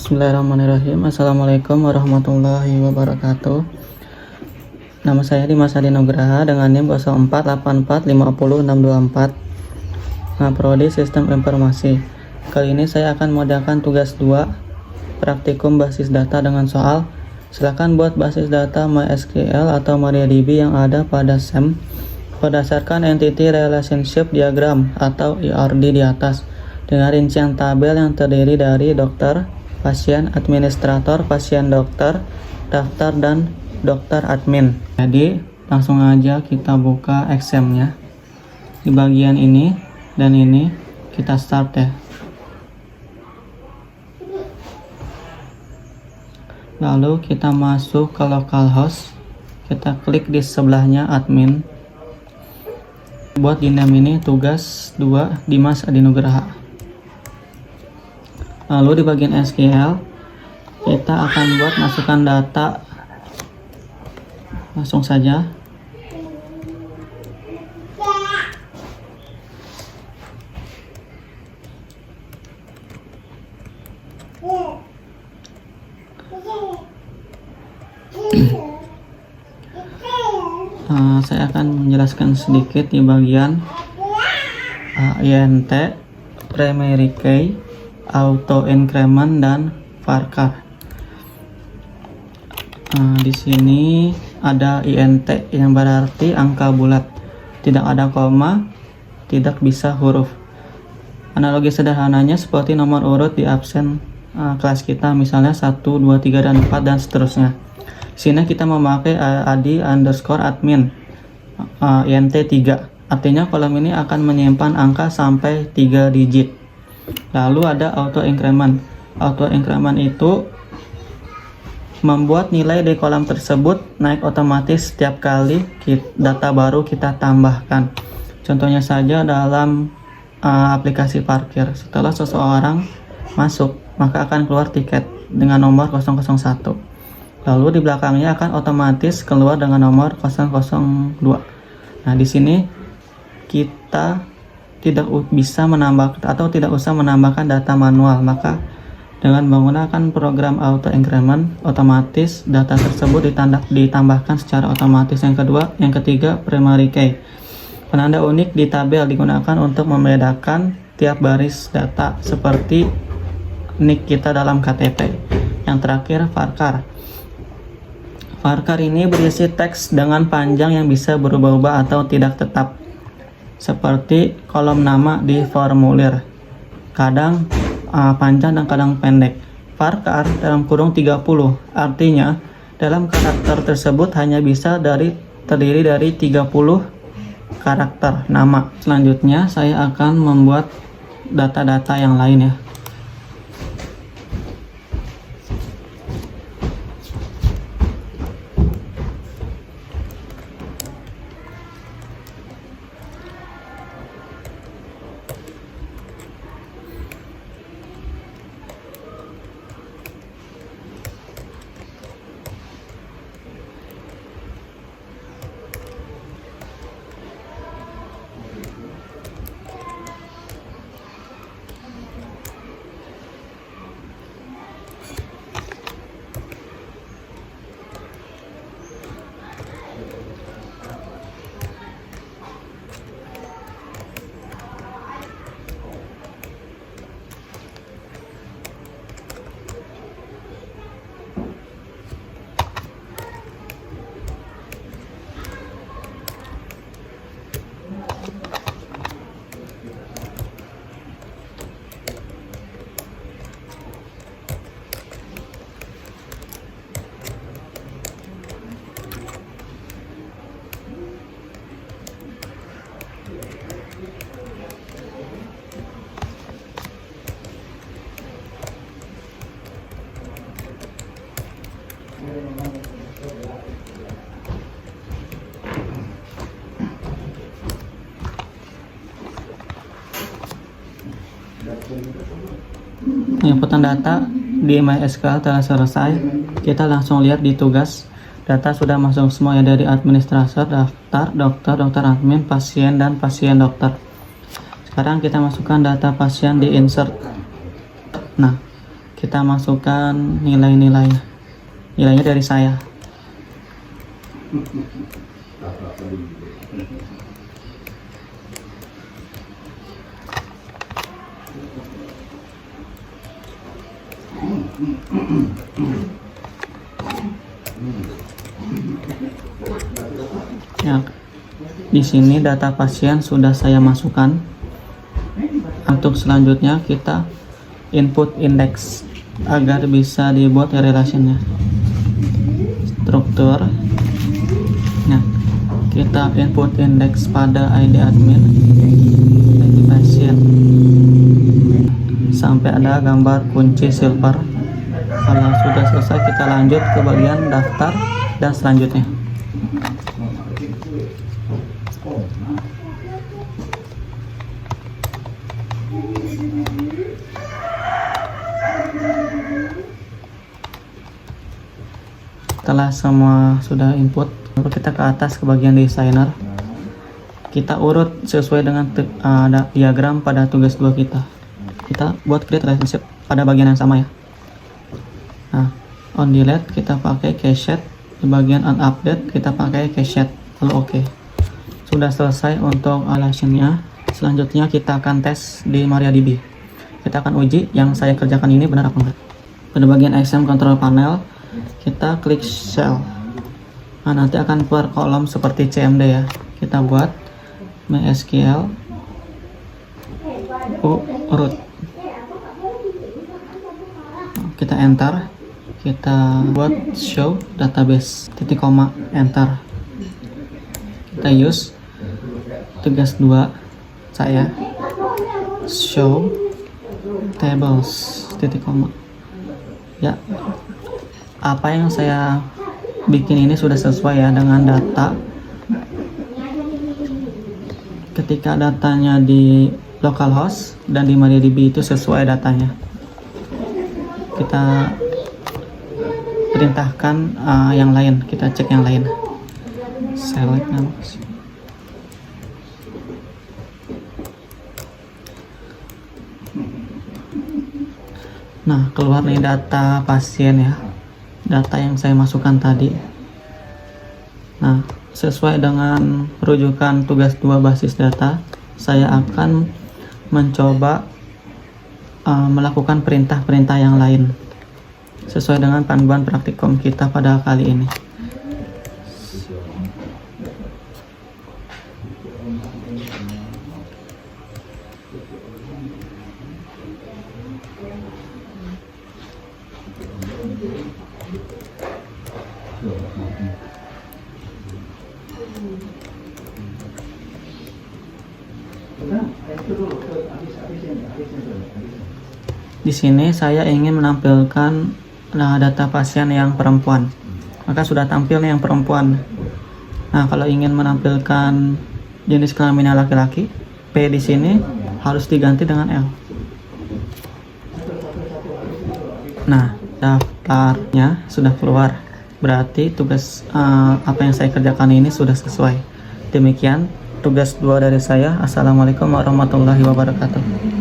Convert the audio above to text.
Bismillahirrahmanirrahim. Assalamualaikum warahmatullahi wabarakatuh. Nama saya Dimas Adi Nugraha dengan NIM 0484500624. Prodi Sistem Informasi. Kali ini saya akan mengerjakan tugas 2 praktikum basis data dengan soal silakan buat basis data MySQL atau MariaDB yang ada pada SEM berdasarkan Entity Relationship Diagram atau ERD di atas dengan rincian tabel yang terdiri dari dokter, pasien, administrator, pasien dokter, daftar, dan dokter admin. Jadi langsung aja kita buka Excel-nya. Di bagian ini dan ini kita start ya. Lalu kita masuk ke localhost, kita klik di sebelahnya admin. Buat di name ini tugas 2 Dimas Adi Nugraha. Lalu di bagian SQL kita akan buat masukkan data. Langsung saja. Saya akan menjelaskan sedikit di bagian INT, primary key, auto increment, dan varchar. Di sini ada INT yang berarti angka bulat, tidak ada koma, tidak bisa huruf. Analogi sederhananya seperti nomor urut di absen kelas kita, misalnya 1, 2, 3, dan 4 dan seterusnya. Di sini kita memakai id_admin INT 3, artinya kolom ini akan menyimpan angka sampai 3 digit. Lalu ada auto increment. Auto increment itu membuat nilai di kolom tersebut naik otomatis setiap kali data baru kita tambahkan. Contohnya saja dalam aplikasi parkir, setelah seseorang masuk maka akan keluar tiket dengan nomor 001. Lalu di belakangnya akan otomatis keluar dengan nomor 002. Nah, di sini kita tidak bisa menambah atau tidak usah menambahkan data manual, maka dengan menggunakan program auto increment otomatis data tersebut ditambahkan secara otomatis. Yang ketiga primary key. Penanda unik di tabel digunakan untuk membedakan tiap baris data seperti NIK kita dalam KTP. Yang terakhir varchar. Varchar ini berisi teks dengan panjang yang bisa berubah-ubah atau tidak tetap, seperti kolom nama di formulir, kadang panjang dan kadang pendek. Varchar dalam kurung 30, artinya dalam karakter tersebut hanya bisa terdiri dari 30 karakter nama. Selanjutnya saya akan membuat data-data yang lain ya. Penginputan data di MySQL telah selesai. Kita langsung lihat di tugas. Data sudah masuk semua ya, dari administrator, daftar, dokter, dokter admin, pasien, dan pasien dokter. Sekarang kita masukkan data pasien di insert. Nah, kita masukkan nilainya dari saya. Ya, di sini data pasien sudah saya masukkan. Untuk selanjutnya kita input index agar bisa dibuat relationnya. Struktur. Nah, kita input index pada ID admin, ID pasien, sampai ada gambar kunci silver. Kalau sudah selesai, kita lanjut ke bagian daftar dan selanjutnya. Setelah semua sudah input, kita ke atas ke bagian designer. Kita urut sesuai dengan diagram pada tugas 2 kita. Kita buat create relationship pada bagian yang sama ya. Nah, on delete kita pakai cached, di bagian on update kita pakai cached, lalu oke. Sudah selesai untuk relationnya. Selanjutnya kita akan tes di MariaDB. Kita akan uji yang saya kerjakan ini benar apa enggak. Pada bagian XM control panel, kita klik cell. Nah, nanti akan keluar kolom seperti CMD ya. Kita buat MySQL root. Kita enter. Kita buat show database titik koma enter. Kita use tugas 2 saya show tables titik koma. Ya, apa yang saya bikin ini sudah sesuai ya dengan data. Ketika datanya di localhost dan di MariaDB itu sesuai datanya. Kita perintahkan yang lain, kita cek yang lain. Select numbers. Nah, keluar nih data pasien ya, data yang saya masukkan tadi. Nah, sesuai dengan rujukan tugas 2 basis data, saya akan mencoba melakukan perintah-perintah yang lain sesuai dengan panduan praktikum kita pada kali ini. Di sini saya ingin menampilkan data pasien yang perempuan. Maka sudah tampil nih yang perempuan. Nah, kalau ingin menampilkan jenis kelaminnya laki-laki, P di sini harus diganti dengan L. Nah, daftarnya sudah keluar. Berarti tugas apa yang saya kerjakan ini sudah sesuai. Demikian tugas 2 dari saya. Assalamualaikum warahmatullahi wabarakatuh.